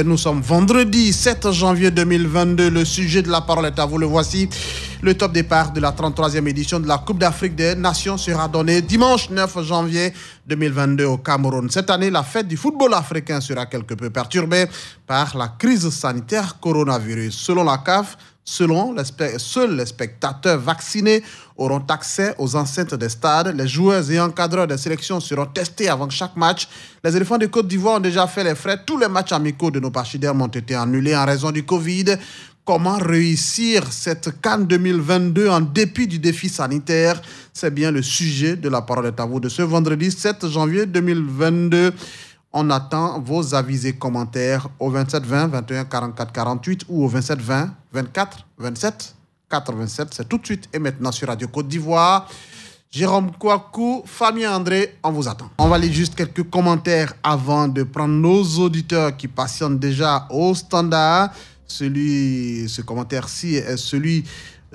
Nous sommes vendredi 7 janvier 2022. Le sujet de la parole est à vous. Le voici. Le top départ de la 33e édition de la Coupe d'Afrique des Nations sera donné dimanche 9 janvier 2022 au Cameroun. Cette année, la fête du football africain sera quelque peu perturbée par la crise sanitaire coronavirus. Selon la CAF, seuls les spectateurs vaccinés auront accès aux enceintes des stades. Les joueurs et encadreurs des sélections seront testés avant chaque match. Les éléphants de Côte d'Ivoire ont déjà fait les frais. Tous les matchs amicaux de nos pachydermes ont été annulés en raison du Covid. Comment réussir cette CAN 2022 en dépit du défi sanitaire? C'est bien le sujet de la parole est à vous de ce vendredi 7 janvier 2022. On attend vos avis et commentaires au 27 20 21 44 48 ou au 27 20 24 27 87. C'est tout de suite et maintenant sur Radio Côte d'Ivoire. Jérôme Kouakou, Fabien André, on vous attend. On va lire juste quelques commentaires avant de prendre nos auditeurs qui patientent déjà au standard. Ce commentaire-ci est celui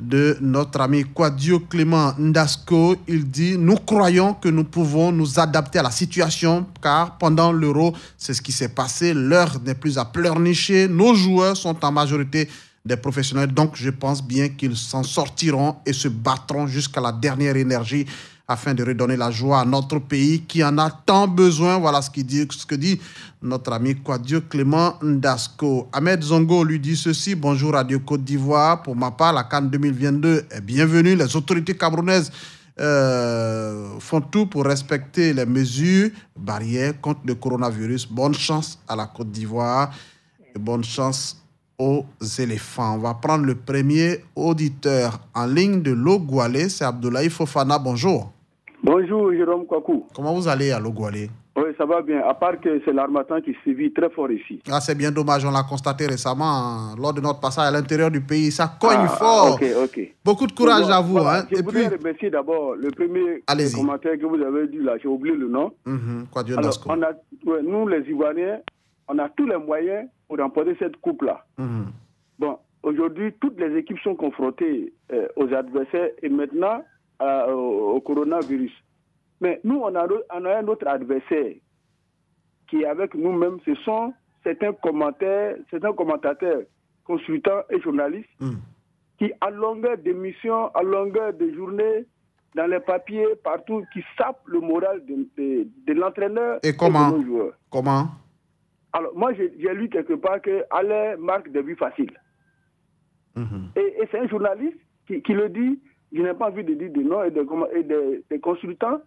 de notre ami Kwadio Clément Ndasco. Il dit « Nous croyons que nous pouvons nous adapter à la situation car pendant l'Euro, c'est ce qui s'est passé. L'heure n'est plus à pleurnicher. Nos joueurs sont en majorité des professionnels, donc je pense bien qu'ils s'en sortiront et se battront jusqu'à la dernière énergie afin de redonner la joie à notre pays qui en a tant besoin. » Voilà ce que dit notre ami Kwadio Clément Ndasco. Ahmed Zongo lui dit ceci: bonjour Radio Côte d'Ivoire. Pour ma part, la CAN 2022 est bienvenue. Les autorités camerounaises font tout pour respecter les mesures barrières contre le coronavirus. Bonne chance à la Côte d'Ivoire et bonne chance aux éléphants. On va prendre le premier auditeur en ligne de Logoualé. C'est Abdoulaye Fofana. Bonjour. Bonjour Jérôme Kouakou. Comment vous allez à Logoualé? Oui, ça va bien, à part que c'est l'harmattan qui sévit très fort ici. Ah, c'est bien dommage, on l'a constaté récemment lors de notre passage à l'intérieur du pays. Ça cogne fort. Ok. Beaucoup de courage à vous. Voilà, hein. Je voudrais remercier d'abord le premier commentaire que vous avez dit là, j'ai oublié le nom. Alors, nous les Ivoiriens, on a tous les moyens pour remporter cette coupe-là. Bon, aujourd'hui, toutes les équipes sont confrontées aux adversaires et maintenant au coronavirus. Mais nous, on a un autre adversaire qui est avec nous-mêmes. Ce sont certains commentateurs, consultants et journalistes qui, à longueur d'émissions, à longueur de journées, dans les papiers, partout, qui sapent le moral de l'entraîneur et de nos joueurs. Comment? Alors, moi, j'ai lu quelque part que Alain marque des buts faciles. Et c'est un journaliste qui le dit. Je n'ai pas envie de dire des noms et des consultants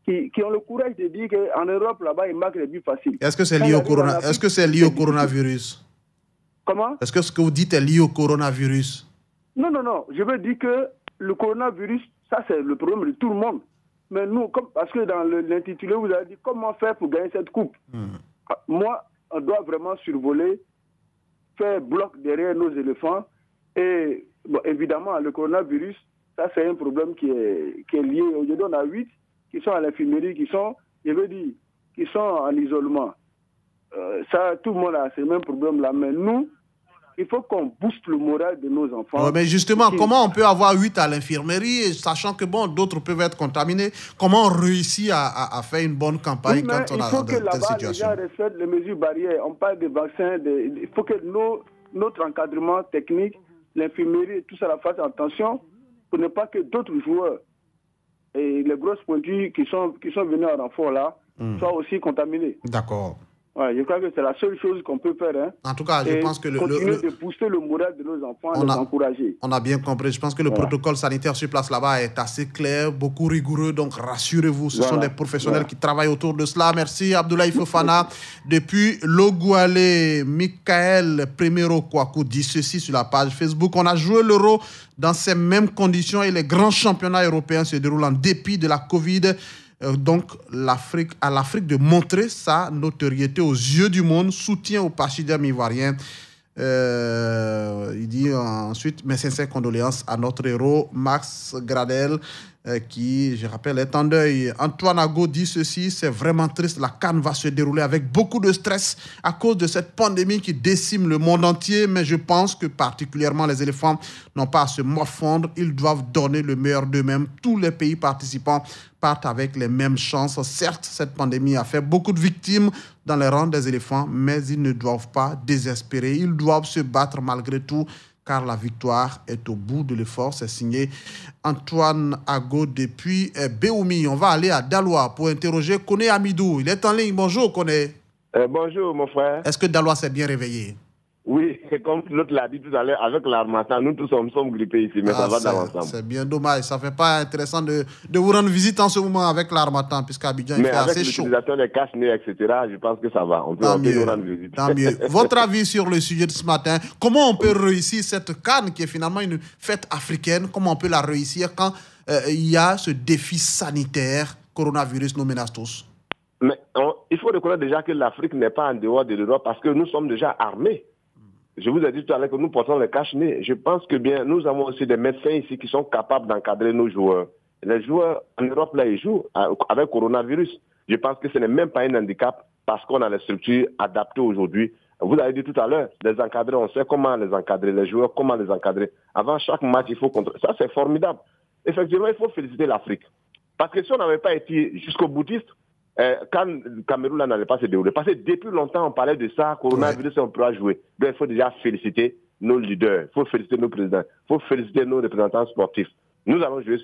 qui ont le courage de dire qu'en Europe, là-bas, ils marquent des buts faciles. Est-ce que c'est lié au coronavirus? Comment? Est-ce que ce que vous dites est lié au coronavirus? Non. Je veux dire que le coronavirus, ça, c'est le problème de tout le monde. Mais nous, parce que dans l'intitulé, vous avez dit comment faire pour gagner cette coupe. Moi, on doit vraiment survoler, faire bloc derrière nos éléphants. Et bon, évidemment, le coronavirus, ça, c'est un problème qui est lié. Aujourd'hui, on a 8 qui sont à l'infirmerie, qui sont en isolement. Ça, tout le monde a ces mêmes problèmes-là. Mais nous, il faut qu'on booste le moral de nos enfants. Mais justement, comment on peut avoir 8 à l'infirmerie, sachant que d'autres peuvent être contaminés? Comment on réussit à faire une bonne campagne quand on a de telles situations? Les gens respectent les mesures barrières. On parle des vaccins. Il faut que notre encadrement technique, l'infirmerie, tout ça, la fasse attention pour ne pas que d'autres joueurs et les grosses pointues qui sont venus en renfort là soient aussi contaminés. D'accord. Ouais, je crois que c'est la seule chose qu'on peut faire. Hein. En tout cas, je pense que continuer de booster le moral de nos enfants, les encourager. On a bien compris. Je pense que le protocole sanitaire sur place là-bas est assez clair, beaucoup rigoureux. Donc rassurez-vous, ce sont des professionnels qui travaillent autour de cela. Merci Abdoulaye Fofana. Depuis Logoualé, Michael Primero Kouakou dit ceci sur la page Facebook: on a joué l'Euro dans ces mêmes conditions et les grands championnats européens se déroulent en dépit de la Covid. Donc, à l'Afrique de montrer sa notoriété aux yeux du monde, soutien aux pachydermes ivoiriens. Il dit ensuite mes sincères condoléances à notre héros Max Gradel. qui, je rappelle, est en deuil. Antoine Ago dit ceci, c'est vraiment triste, la CAN va se dérouler avec beaucoup de stress à cause de cette pandémie qui décime le monde entier, mais je pense que particulièrement les éléphants n'ont pas à se morfondre, ils doivent donner le meilleur d'eux-mêmes. Tous les pays participants partent avec les mêmes chances. Certes, cette pandémie a fait beaucoup de victimes dans les rangs des éléphants, mais ils ne doivent pas désespérer, ils doivent se battre malgré tout, car la victoire est au bout de l'effort. C'est signé Antoine Ago depuis Béoumi. On va aller à Daloa pour interroger Kone Amidou. Il est en ligne. Bonjour, Kone. Bonjour, mon frère. Est-ce que Daloa s'est bien réveillé? Oui, comme l'autre l'a dit tout à l'heure, avec l'Harmattan, nous tous sommes grippés ici, mais ça va dans l'ensemble. C'est bien dommage. Ça ne fait pas intéressant de vous rendre visite en ce moment avec l'Harmattan, puisqu'à Abidjan, il fait assez chaud. Mais avec l'utilisation des cache-nez, etc., je pense que ça va. On peut nous rendre visite. Tant mieux. Votre avis sur le sujet de ce matin, comment on peut réussir cette CAN qui est finalement une fête africaine? Comment on peut la réussir quand il y a ce défi sanitaire, coronavirus nous menace tous? Mais il faut reconnaître déjà que l'Afrique n'est pas en dehors de l'Europe parce que nous sommes déjà armés. Je vous ai dit tout à l'heure que nous portons les cache-nez. Je pense que bien, nous avons aussi des médecins ici qui sont capables d'encadrer nos joueurs. Les joueurs en Europe, là, ils jouent avec coronavirus. Je pense que ce n'est même pas un handicap parce qu'on a les structures adaptées aujourd'hui. Vous avez dit tout à l'heure, les encadrer, on sait comment les encadrer, les joueurs, comment les encadrer. Avant chaque match, il faut contrôler. Ça, c'est formidable. Effectivement, il faut féliciter l'Afrique. Parce que si on n'avait pas été jusqu'au boutiste, quand le Cameroun n'allait pas se dérouler. Parce que depuis longtemps, on parlait de ça, coronavirus, on pourra jouer. Donc, il faut déjà féliciter nos leaders, il faut féliciter nos présidents, il faut féliciter nos représentants sportifs. Nous allons jouer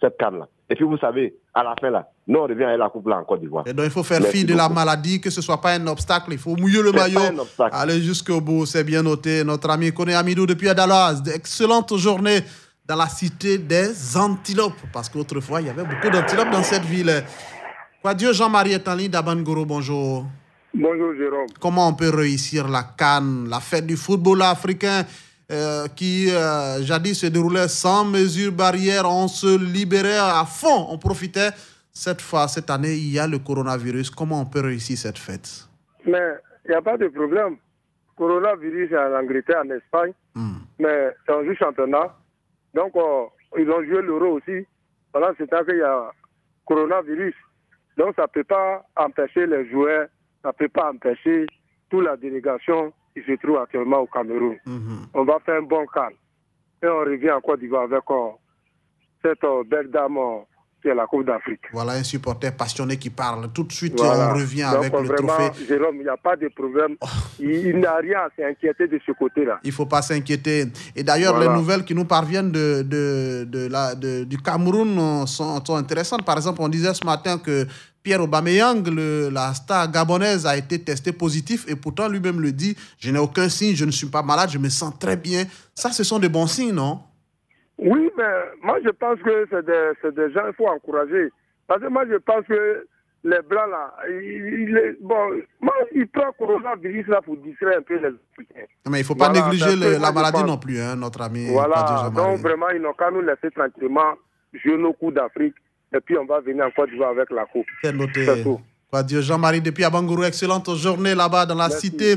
cette CAN-là. Et puis, vous savez, à la fin, là, nous, on revient à la coupe là en Côte d'Ivoire. Et donc, il faut faire fi de la maladie, que ce ne soit pas un obstacle. Il faut mouiller le maillot, aller jusqu'au bout. C'est bien noté. Notre ami Kone Amidou depuis Adaloa. Excellente journée dans la cité des antilopes. Parce qu'autrefois, il y avait beaucoup d'antilopes dans cette ville. Dieu Jean-Marie est en ligne d'Abangoro, bonjour. Bonjour Jérôme. Comment on peut réussir la CAN, la fête du football africain qui jadis se déroulait sans mesures barrières, on se libérait à fond, on profitait. Cette année, il y a le coronavirus. Comment on peut réussir cette fête? Mais il n'y a pas de problème. Coronavirus en Angleterre, en Espagne, mais c'est un jeu championnat. Donc, ils ont joué l'Euro aussi. Pendant ce temps qu'il y a coronavirus. Donc, ça ne peut pas empêcher les joueurs, ça ne peut pas empêcher toute la délégation qui se trouve actuellement au Cameroun. On va faire un bon CAN. Et on revient en Côte d'Ivoire avec cette belle dame qui est la Coupe d'Afrique. Voilà un supporter passionné qui parle. Tout de suite, on revient avec le trophée. Jérôme, il n'y a pas de problème. Il n'y a rien à s'inquiéter de ce côté-là. Il ne faut pas s'inquiéter. Et d'ailleurs, les nouvelles qui nous parviennent du Cameroun sont intéressantes. Par exemple, on disait ce matin que Pierre Aubameyang, la star gabonaise, a été testé positif et pourtant lui-même le dit, je n'ai aucun signe, je ne suis pas malade, je me sens très bien. Ça, ce sont des bons signes, non? Oui, mais moi je pense que c'est des gens qu'il faut encourager. Parce que moi je pense que les Blancs là, ils prennent coronavirus là pour distraire un peu les Africains. Mais il ne faut pas négliger la maladie non plus, hein, notre ami. Voilà, donc vraiment ils n'ont qu'à nous laisser tranquillement jouer nos coups d'Afrique. Et puis on va venir en Côte d'Ivoire avec la coupe. C'est noté. Dieu Jean-Marie depuis Abangoro, excellente journée là-bas dans la cité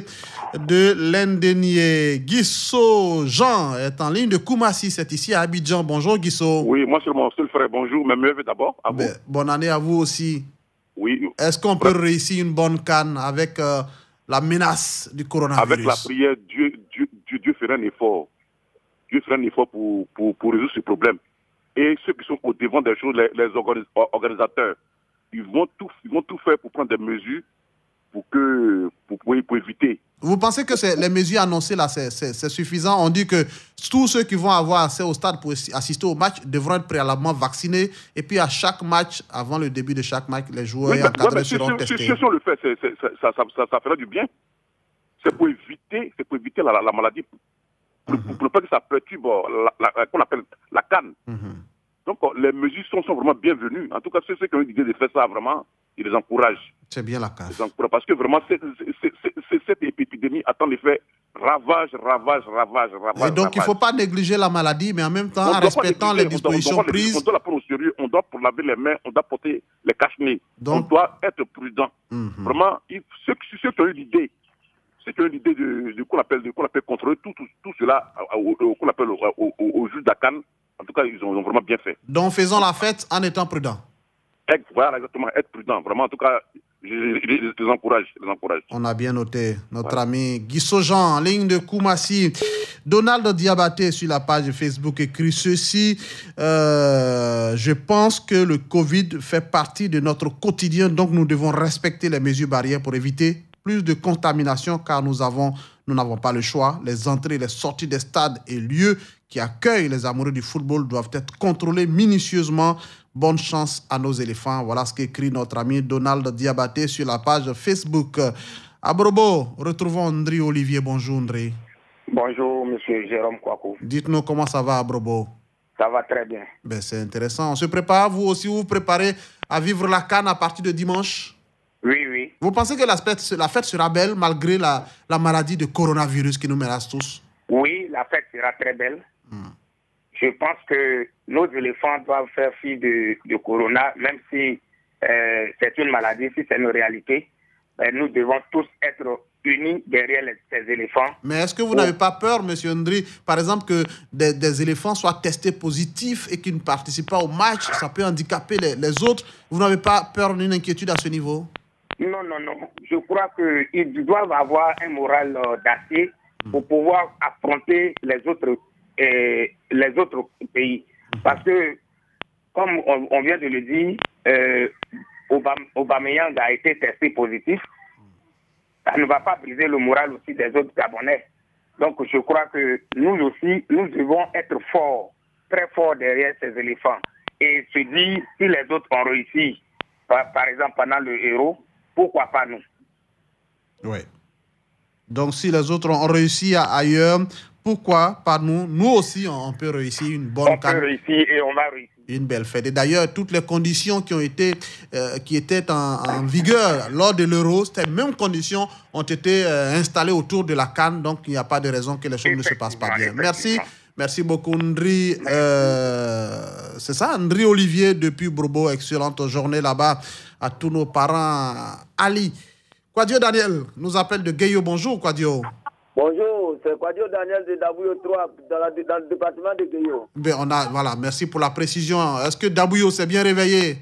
de l'Indénié. Guisso Jean est en ligne de Koumassi, c'est ici à Abidjan. Bonjour Guisso. Oui, moi c'est mon seul frère, bonjour, mes meilleurs d'abord à vous. Bonne année à vous aussi. Oui. Est-ce qu'on peut réussir une bonne CAN avec la menace du coronavirus? Avec la prière, Dieu fera un effort. Dieu fera un effort pour résoudre ce problème. Et ceux qui sont au devant des choses, les organisateurs, ils vont tout faire pour prendre des mesures pour éviter. Vous pensez que les mesures annoncées là, c'est suffisant? On dit que tous ceux qui vont avoir accès au stade pour assister au match devront être préalablement vaccinés. Et puis à chaque match, avant le début de chaque match, les joueurs encadrés seront testés. Si on le fait, ça fera du bien. C'est pour éviter la maladie. Pour ne pas que ça perturbe qu'on appelle la CAN. Donc, les mesures sont vraiment bienvenues. En tout cas, ceux qui ont eu l'idée de faire ça, vraiment, ils les encouragent. C'est bien la CAN. Parce que vraiment, cette épidémie attend l'effet ravage. Et donc, il ne faut pas négliger la maladie, mais en même temps, en respectant les dispositions prises. On doit la prendre au sérieux, on doit laver les mains, on doit porter les cache-nez. On doit être prudent. Vraiment, ceux qui ont eu l'idée, de qu'on appelle contrôler tout cela qu'on appelle au juge d'Akan, En tout cas, ils ont vraiment bien fait. Donc, faisons la fête en étant prudents. Voilà, exactement, être prudent. Vraiment, en tout cas, je les encourage. On a bien noté. Notre ami Guy Sojan, en ligne de Koumassi. Donald Diabaté, sur la page Facebook, écrit ceci. Je pense que le Covid fait partie de notre quotidien, donc nous devons respecter les mesures barrières pour éviter plus de contamination, car nous n'avons pas le choix. Les entrées et les sorties des stades et lieux qui accueillent les amoureux du football doivent être contrôlés minutieusement. Bonne chance à nos éléphants. Voilà ce qu'écrit notre ami Donald Diabaté sur la page Facebook. À Brobo, retrouvons Ndri Olivier. Bonjour Ndri. Bonjour monsieur Jérôme Kouakou. Dites-nous comment ça va à Brobo. Ça va très bien. Ben, c'est intéressant. On se prépare, vous aussi, vous préparez à vivre la CAN à partir de dimanche? Oui. Vous pensez que la fête sera belle malgré la maladie de coronavirus qui nous menace tous? Oui, la fête sera très belle. Je pense que nos éléphants doivent faire fi de corona, même si c'est une maladie, si c'est une réalité. Nous devons tous être unis derrière ces éléphants. Mais est-ce que vous n'avez pas peur, M. Ndri, par exemple, que des éléphants soient testés positifs et qu'ils ne participent pas au match? Ça peut handicaper les autres. Vous n'avez pas peur d'une inquiétude à ce niveau? Non. Je crois qu'ils doivent avoir un moral d'acier pour pouvoir affronter les autres pays. Parce que, comme on vient de le dire, Aubameyang a été testé positif. Ça ne va pas briser le moral aussi des autres Gabonais. Donc, je crois que nous aussi, nous devons être forts, très forts derrière ces éléphants. Et se dire, si les autres ont réussi, par exemple pendant le Héros, pourquoi pas nous? Oui. Donc, si les autres ont réussi ailleurs, pourquoi pas nous? Nous aussi, on peut réussir une bonne CAN. On peut réussir et on va réussir. Une belle fête. Et d'ailleurs, toutes les conditions qui étaient en vigueur lors de l'Euro, ces mêmes conditions ont été installées autour de la CAN. Donc, il n'y a pas de raison que les choses ne se passent pas bien. Merci beaucoup, Ndri. C'est ça, Ndri Olivier depuis Brobo. Excellente journée là-bas à tous nos parents. Ali. Kwadio Daniel nous appelle de Gueyo. Bonjour, Kwadio. Bonjour, c'est Kwadio Daniel de Dabouyo 3 dans le département de Gueyo. Ben, voilà, merci pour la précision. Est-ce que Dabouyo s'est bien réveillé?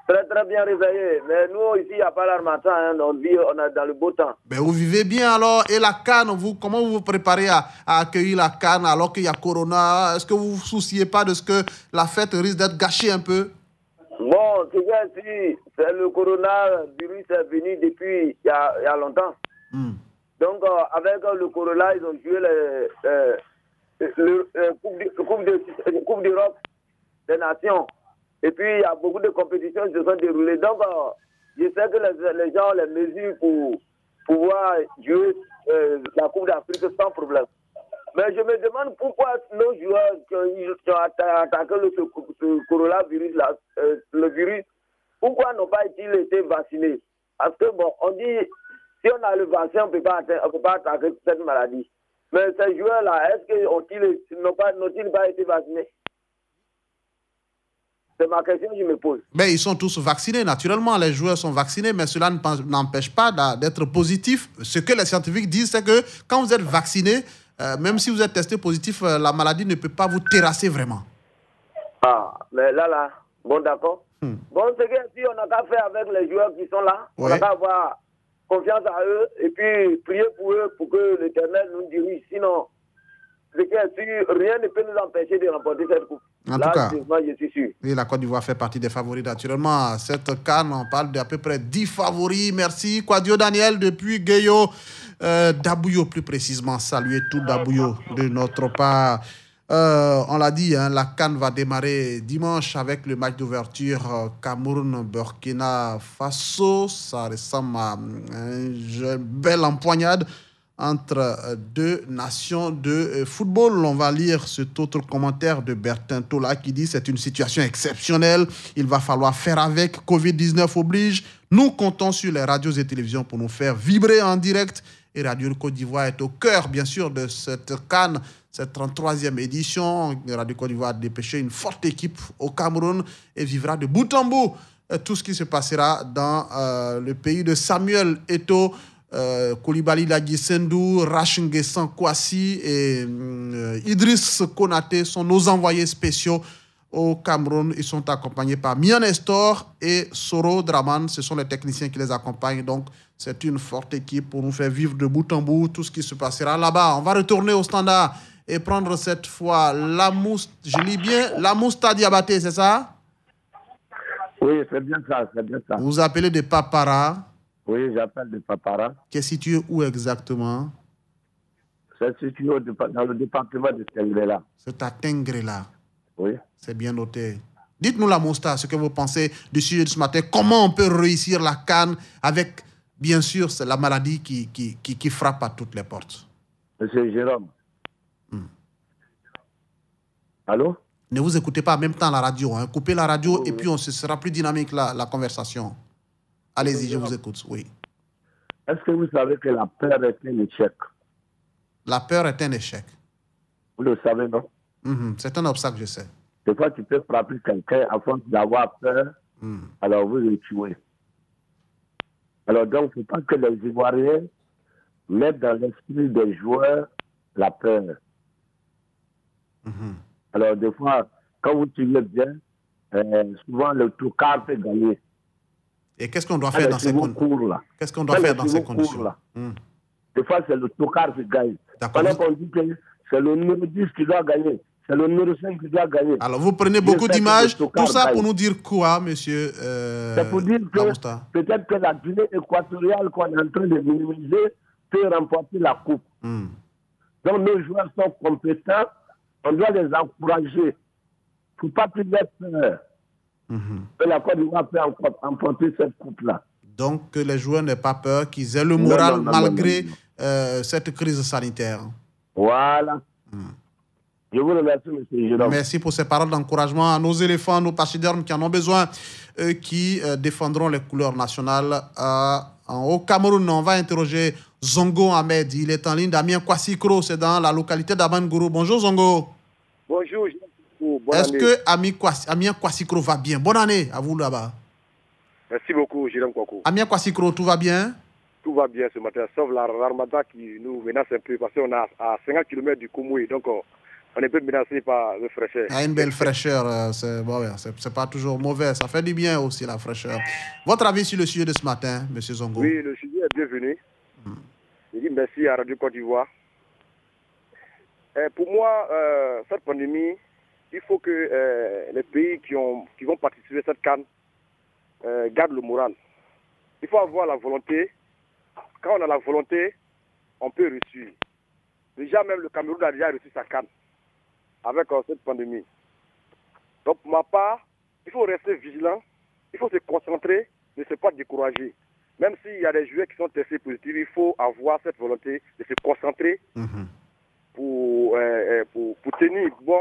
Très, très bien réveillé. Mais nous, ici, il n'y a pas l'harmattan. On est dans le beau temps. Ben, vous vivez bien alors. Et la CAN, comment vous vous préparez à accueillir la CAN alors qu'il y a Corona? Est-ce que vous ne vous souciez pas de ce que la fête risque d'être gâchée un peu? Bon, c'est bien si le coronavirus est venu depuis il y a longtemps. Donc, avec le corona, ils ont joué la Coupe d'Europe des Nations. Et puis, il y a beaucoup de compétitions qui se sont déroulées. Donc, je sais que les gens ont les mesures pour pouvoir jouer la Coupe d'Afrique sans problème. Mais je me demande pourquoi nos joueurs qui ont attaqué ce coronavirus, le virus, pourquoi n'ont-ils pas été vaccinés? Parce que, bon, on dit, si on a le vaccin, on ne peut pas attaquer cette maladie. Mais ces joueurs-là, est-ce qu'ils n'ont-ils pas été vaccinés? C'est ma question que je me pose. Mais ils sont tous vaccinés, naturellement. Les joueurs sont vaccinés, mais cela n'empêche pas d'être positif. Ce que les scientifiques disent, c'est que quand vous êtes vacciné, même si vous êtes testé positif, la maladie ne peut pas vous terrasser vraiment. Ah, mais là, bon, d'accord. Bon, c'est que si on n'a qu'à faire avec les joueurs qui sont là, on n'a qu'à avoir confiance à eux et puis prier pour eux pour que l'Éternel nous dirige. Sinon, c'est que rien ne peut nous empêcher de remporter cette coupe. En tout cas, je suis sûr. Et la Côte d'Ivoire fait partie des favoris, naturellement. Cette CAN, on parle d'à peu près 10 favoris. Merci. Kwadio Daniel depuis Gueyo. Dabouyo, plus précisément. Saluez tout Dabouyo de notre part. On l'a dit, la CAN va démarrer dimanche avec le match d'ouverture Cameroun-Burkina Faso. Ça ressemble à une belle empoignade entre deux nations de football. On va lire cet autre commentaire de Bertin Tola qui dit « C'est une situation exceptionnelle. Il va falloir faire avec. Covid-19 oblige. Nous comptons sur les radios et télévisions pour nous faire vibrer en direct. Et Radio Côte d'Ivoire est au cœur, bien sûr, de cette CAN, cette 33e édition. Radio Côte d'Ivoire a dépêché une forte équipe au Cameroun et vivra de bout en bout tout ce qui se passera dans le pays de Samuel Eto'o. Koulibaly Ladji-Sendou, Rachinguessan Kouassi et Idriss Konaté sont nos envoyés spéciaux au Cameroun. Ils sont accompagnés par Mian Nestor et Soro Draman. Ce sont les techniciens qui les accompagnent. Donc, c'est une forte équipe pour nous faire vivre de bout en bout tout ce qui se passera là-bas. On va retourner au standard et prendre cette fois je lis bien, la Mousta Diabaté, c'est ça? Oui, c'est bien ça, c'est bien ça. Vous appelez de Papara? Oui, j'appelle de Papara. Qui est situé où exactement? C'est situé dans le département de Tengrela. C'est à Tengrela. Oui. C'est bien noté. Dites-nous, la Mousta, ce que vous pensez du sujet de ce matin. Comment on peut réussir la CAN avec, bien sûr, c'est la maladie qui frappe à toutes les portes? Monsieur Jérôme. Allô? Ne vous écoutez pas en même temps la radio. Hein. Coupez la radio et puis ce sera plus dynamique la conversation. Allez-y, je vous écoute. Oui. Est-ce que vous savez que la peur est un échec? La peur est un échec. Vous le savez, non? C'est un obstacle, je sais. Des fois, tu peux frapper quelqu'un à force d'avoir peur, alors vous le tuez. Alors donc, il ne faut pas que les Ivoiriens mettent dans l'esprit des joueurs la peur. Alors des fois, quand vous tuez bien, souvent le tocard peut gagner. Et qu'est-ce qu'on doit faire dans ces conditions? Qu'est-ce qu'on doit faire dans ces conditions? Des fois, c'est le tocard qui gagne. Pendant qu'on dit que c'est le numéro 10 qui doit gagner, c'est le numéro 5 qui doit gagner. Alors, vous prenez beaucoup d'images. Tout ça pour nous dire quoi, monsieur c'est pour dire que peut-être que la Guinée équatoriale qu'on est en train de minimiser peut remporter la coupe. Donc, nos joueurs sont compétents. On doit les encourager. Il ne faut pas plus être peur. Et la Côte d'Ivoire peut encore emporter cette coupe-là. Donc, que les joueurs n'aient pas peur, qu'ils aient le moral malgré cette crise sanitaire. Voilà. Je vous remercie, M. Jérôme. Merci pour ces paroles d'encouragement à nos éléphants, nos pachydermes qui en ont besoin, qui défendront les couleurs nationales. Au Cameroun, on va interroger Zongo Ahmed. Il est en ligne d'Amien Kwassikro, c'est dans la localité d'Abangourou. Bonjour Zongo. Bonjour. Est-ce que Amien Kwassikro va bien? Bonne année à vous là-bas. Merci beaucoup, Jérôme Kwaku. Amien Kwassikro, tout va bien? Tout va bien ce matin, sauf la Rarmada qui nous menace un peu, parce qu'on est à 50 km du Koumoui, donc on est un peu menacé par le fraîcheur. Une belle fraîcheur, c'est pas toujours mauvais, ça fait du bien aussi la fraîcheur. Votre avis sur le sujet de ce matin, M. Zongo? Oui, le sujet est bienvenu. Je dis merci à Radio Côte d'Ivoire. Pour moi, cette pandémie, il faut que les pays qui vont participer à cette CAN gardent le moral. Il faut avoir la volonté. Quand on a la volonté, on peut réussir. Déjà, même le Cameroun a déjà réussi sa CAN avec cette pandémie. Donc, pour ma part, il faut rester vigilant, il faut se concentrer, ne se pas décourager. Même s'il y a des joueurs qui sont testés positifs, il faut avoir cette volonté de se concentrer pour tenir bon,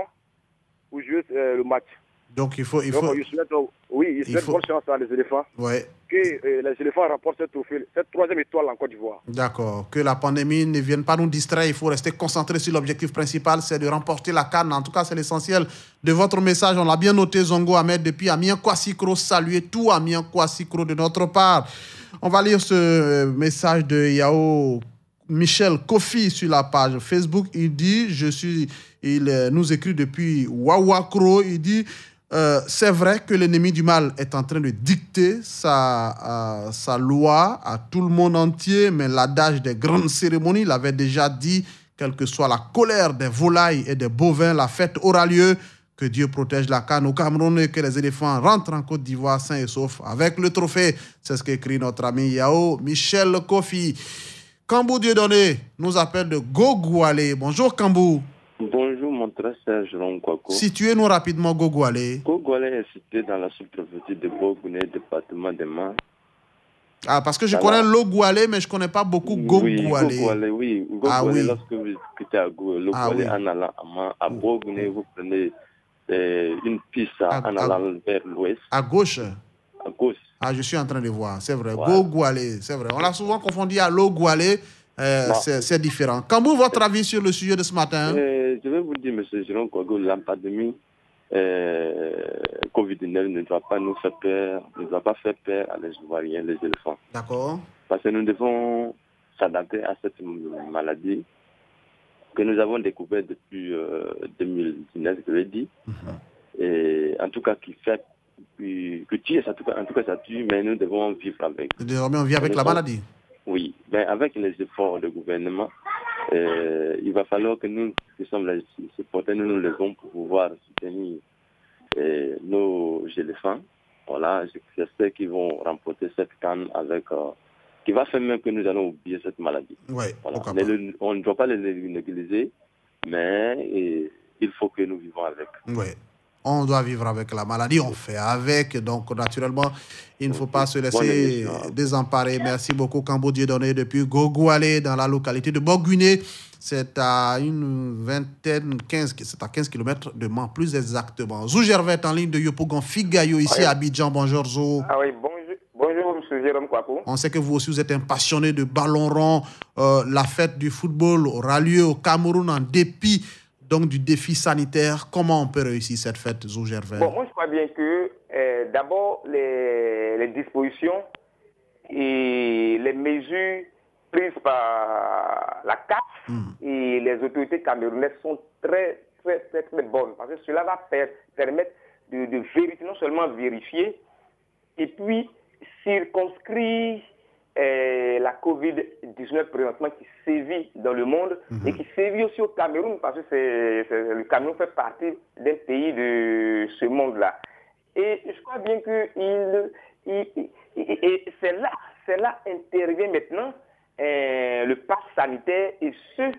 pour jouer le match. Donc, il faut... Je souhaite bonne chance à les éléphants. Ouais. Que les éléphants remportent cette trophée, cette troisième étoile en Côte d'Ivoire. D'accord. Que la pandémie ne vienne pas nous distraire. Il faut rester concentré sur l'objectif principal, c'est de remporter la CAN. En tout cas, c'est l'essentiel de votre message. On l'a bien noté, Zongo Ahmed, depuis Amien Kwassikro. Saluez tout Amien Kwassikro de notre part. On va lire ce message de Yao Michel Kofi sur la page Facebook. Il dit, il nous écrit depuis Wawakro, il dit... c'est vrai que l'ennemi du mal est en train de dicter sa loi à tout le monde entier, mais l'adage des grandes cérémonies l'avait déjà dit, quelle que soit la colère des volailles et des bovins, la fête aura lieu. Que Dieu protège la CAN au Cameroun et que les éléphants rentrent en Côte d'Ivoire sains et saufs avec le trophée. C'est ce qu'écrit notre ami Yao Michel Kofi. Kambou Dieudonné nous appelle de Gogoualé. Bonjour Kambou. Bonjour mon très cher Jérôme Kwaku. Situez-nous rapidement Gogoualé. Gogoualé est situé dans la sous-préfecture de Bogoune, département de Man. Ah, parce que je connais Logoualé, mais je ne connais pas beaucoup Gogoualé. Gogoualé, oui. Gogoualé, lorsque vous quittez à Logoualé en allant à Bogoune, vous prenez une piste en allant vers l'ouest. À gauche? À gauche. Ah, je suis en train de voir, c'est vrai. Voilà. Gogoualé, c'est vrai. On l'a souvent confondu à Logoualé. C'est différent. Kambou, votre avis sur le sujet de ce matin? Je vais vous dire, M. Jérôme Kwaku, la pandémie Covid-19 ne doit pas nous faire peur, ne doit pas faire peur à les Ivoiriens, les éléphants. D'accord. Parce que nous devons s'adapter à cette maladie que nous avons découvert depuis 2019, je l'ai dit. Et en tout cas, qui fait que tue, en tout cas, ça tue, mais nous devons vivre avec. Désormais, on vit avec la maladie. Oui, mais avec les efforts du gouvernement, il va falloir que nous, qui sommes les supporters, nous nous levons pour pouvoir soutenir nos éléphants. Voilà, j'espère qu'ils vont remporter cette CAN avec, qui va faire même que nous allons oublier cette maladie. Ouais, voilà. On ne doit pas les négliger, mais il faut que nous vivons avec. Oui. On doit vivre avec la maladie, on fait avec. Donc, naturellement, il ne faut pas se laisser désemparer. Merci beaucoup, Kambo Dieudonné, depuis Gogoualé, dans la localité de Boguiné. C'est à une vingtaine, c'est à 15 km de Mans, plus exactement. Zou Gervais est en ligne de Yopougon Figayo, ici à Abidjan. Bonjour, Zou. Ah oui, bonjour, M. Jérôme Kouakou. On sait que vous aussi, vous êtes un passionné de ballon rond. La fête du football aura lieu au Cameroun en dépit donc du défi sanitaire. Comment on peut réussir cette fête, Zou Gervais? Bon, moi, je crois bien que d'abord, les dispositions et les mesures prises par la CAF et les autorités camerounaises sont très, très, très, très bonnes. Parce que cela va permettre de vérifier, non seulement vérifier, et puis circonscrire la COVID-19 présentement qui sévit dans le monde et qui sévit aussi au Cameroun, parce que le Cameroun fait partie d'un pays de ce monde-là. Et je crois bien que c'est là intervient maintenant le pass sanitaire et ceux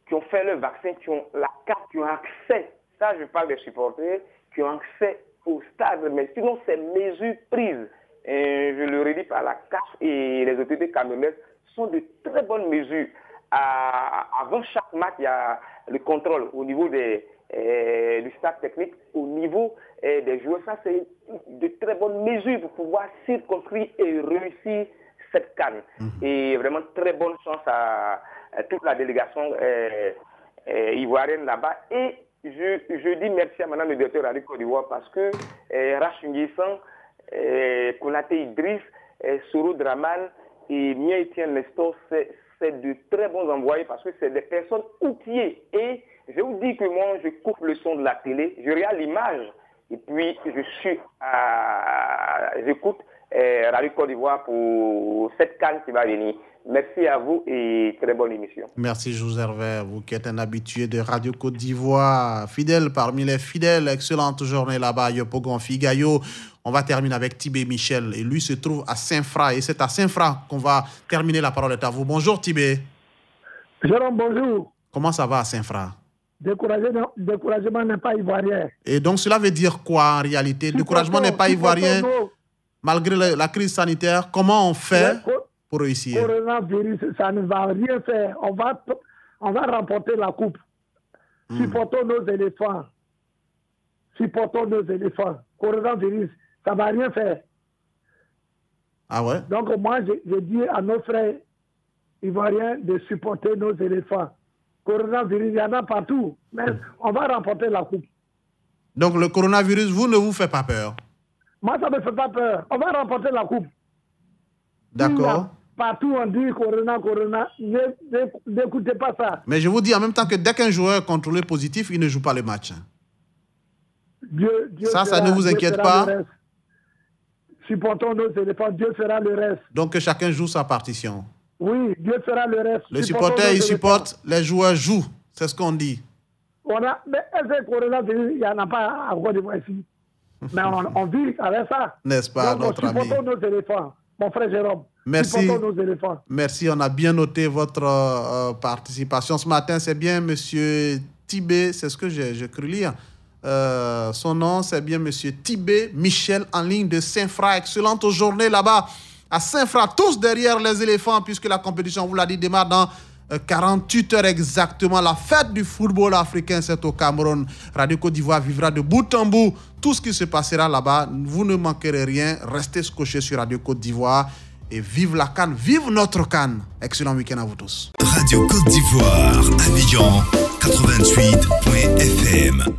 qui ont fait le vaccin, qui ont la carte, qui ont accès, ça je parle des supporters, qui ont accès au stade, mais sinon ces mesures prises, je le redis par la CAF et les autorités camerounaises, sont de très bonnes mesures. Avant chaque match, il y a le contrôle au niveau du staff technique, au niveau des joueurs. Ça, c'est de très bonnes mesures pour pouvoir circonscrire et réussir cette CAN. Et vraiment, très bonne chance à toute la délégation ivoirienne là-bas. Et je dis merci à Madame le directeur Radio Côte d'Ivoire parce que Rachunguissan, Konaté Idriss, Soro Draman et Mia Etienne Nestor, c'est de très bons envoyés parce que c'est des personnes outillées. Et je vous dis que moi, je coupe le son de la télé, je regarde l'image et puis j'écoute Radio Côte d'Ivoire pour cette CAN qui va venir. Merci à vous et très bonne émission. Merci, José Hervé, vous qui êtes un habitué de Radio Côte d'Ivoire, fidèle parmi les fidèles. Excellente journée là-bas, Yopougon Figayo. On va terminer avec Tibé Michel et lui se trouve à Saint-Fra et c'est à Saint-Fra qu'on va terminer. La parole est à vous. Bonjour Tibé. Jérôme, bonjour. Comment ça va à Saint-Fra? Découragement n'est pas ivoirien. Et donc cela veut dire quoi en réalité? Découragement n'est pas ivoirien malgré la crise sanitaire. Comment on fait pour réussir? Coronavirus, ça ne va rien faire. On va remporter la coupe. Supportons nos éléphants. Coronavirus, ça ne va rien faire. Ah ouais? Donc moi, je dis à nos frères ivoiriens de supporter nos éléphants. Coronavirus, il y en a partout. Mais on va remporter la coupe. Donc le coronavirus, vous ne vous fait pas peur? Moi, ça ne me fait pas peur. On va remporter la coupe. D'accord. Partout, on dit corona. N'écoutez pas ça. Mais je vous dis en même temps que dès qu'un joueur est contrôlé positif, il ne joue pas le match. Dieu ça ne vous inquiète pas? Supportons nos éléphants, Dieu fera le reste. Donc que chacun joue sa partition. Oui, Dieu fera le reste. Le supporter, il supporte, les joueurs jouent. C'est ce qu'on dit. Mais est-ce que coronavirus, il n'y en a pas à Côte d'Ivoire ici? Mais on vit avec ça. N'est-ce pas, donc, notre ami? Supportons nos éléphants. Mon frère Jérôme. Merci. Supportons nos éléphants. Merci, on a bien noté votre participation ce matin. C'est bien Monsieur Tibé, c'est ce que j'ai cru lire. Son nom, c'est bien Monsieur Tibé Michel en ligne de Saint-Fra. Excellente journée là-bas à Saint-Fra. Tous derrière les éléphants puisque la compétition, on vous l'a dit, démarre dans 48 heures exactement. La fête du football africain, c'est au Cameroun. Radio Côte d'Ivoire vivra de bout en bout tout ce qui se passera là-bas. Vous ne manquerez rien. Restez scotchés sur Radio Côte d'Ivoire. Et vive la CAN, vive notre CAN. Excellent week-end à vous tous. Radio Côte d'Ivoire, Abidjan 88.fm.